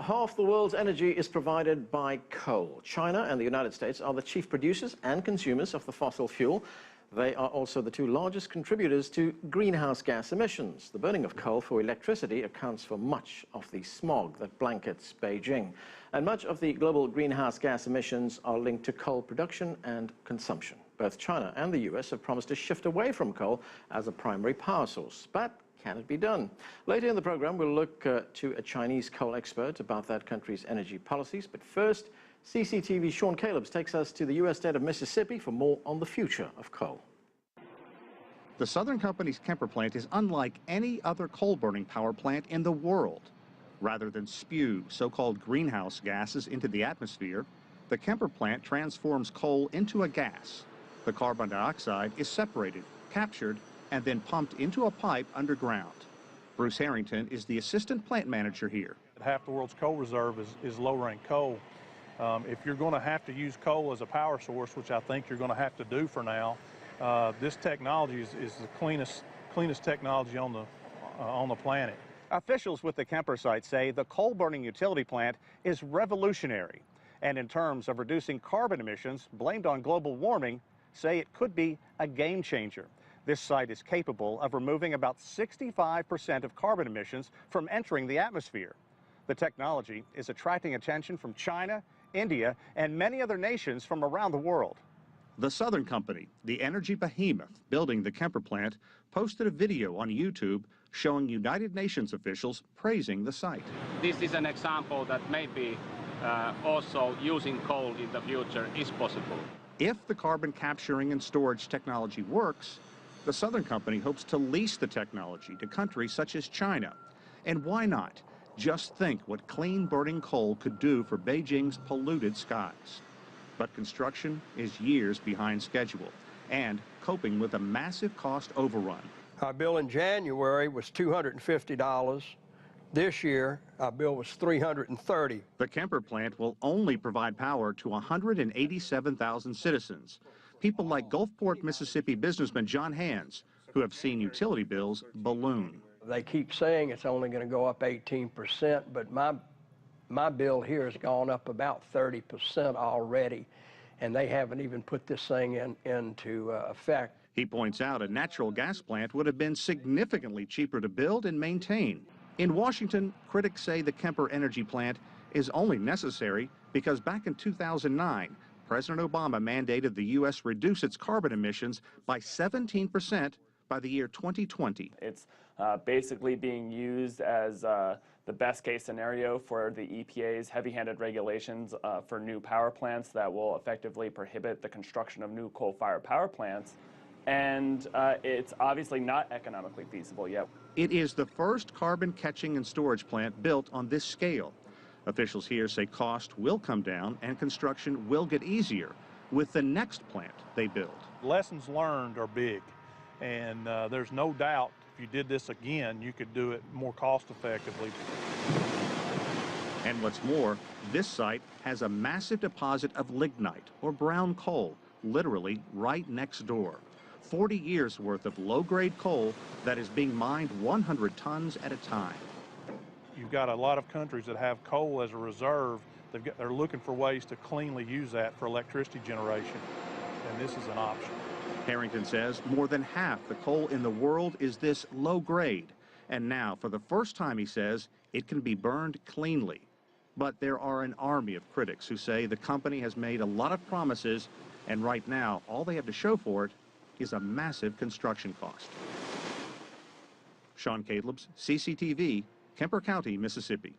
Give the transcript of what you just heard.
half the world's energy is provided by coal. China and the United States are the chief producers and consumers of the fossil fuel. They are also the two largest contributors to greenhouse gas emissions. The burning of coal for electricity accounts for much of the smog that blankets Beijing. And much of the global greenhouse gas emissions are linked to coal production and consumption. Both China and the US have promised to shift away from coal as a primary power source. But can it be done? Later in the program, we'll look to a Chinese coal expert about that country's energy policies. But first, CCTV's Sean Calebs takes us to the U.S. state of Mississippi for more on the future of coal. The Southern Company's Kemper plant is unlike any other coal-burning power plant in the world. Rather than spew so-called greenhouse gases into the atmosphere, the Kemper plant transforms coal into a gas. The carbon dioxide is separated, captured, and then pumped into a pipe underground. Bruce Harrington is the assistant plant manager here. Half the world's coal reserve is low-rank coal. If you're going to have to use coal as a power source, which I think you're going to have to do for now, this technology is the cleanest technology on the planet. Officials with the Kemper site say the coal-burning utility plant is revolutionary, and in terms of reducing carbon emissions blamed on global warming, say it could be a game changer. This site is capable of removing about 65% of carbon emissions from entering the atmosphere. The technology is attracting attention from China, India, and many other nations from around the world. The Southern Company, the energy behemoth building the Kemper plant, posted a video on YouTube showing United Nations officials praising the site. This is an example that maybe also using coal in the future is possible. If the carbon capturing and storage technology works, the Southern Company hopes to lease the technology to countries such as China. And why not? Just think what clean burning coal could do for Beijing's polluted skies. But construction is years behind schedule and coping with a massive cost overrun. Our bill in January was $250. This year, our bill was $330. The Kemper plant will only provide power to 187,000 citizens. People like Gulfport, Mississippi businessman John Hands, who have seen utility bills balloon. They keep saying it's only going to go up 18%, but my bill here has gone up about 30% already, and they haven't even put this thing into effect. He points out a natural gas plant would have been significantly cheaper to build and maintain. In Washington, critics say the Kemper energy plant is only necessary because back in 2009, President Obama mandated the U.S. reduce its carbon emissions by 17% by the year 2020. It's basically being used as the best case scenario for the EPA's heavy-handed regulations for new power plants that will effectively prohibit the construction of new coal-fired power plants. And it's obviously not economically feasible yet. It is the first carbon catching and storage plant built on this scale. Officials here say cost will come down and construction will get easier with the next plant they build. Lessons learned are big, and there's no doubt if you did this again, you could do it more cost effectively. And what's more, this site has a massive deposit of lignite, or brown coal, literally right next door. 40 years worth of low-grade coal that is being mined 100 tons at a time. You've got a lot of countries that have coal as a reserve. They're looking for ways to cleanly use that for electricity generation, and this is an option. Harrington says more than half the coal in the world is this low grade. And now, for the first time, he says, it can be burned cleanly. But there are an army of critics who say the company has made a lot of promises, and right now, all they have to show for it is a massive construction cost. Sean Calebs, CCTV, Kemper County, Mississippi.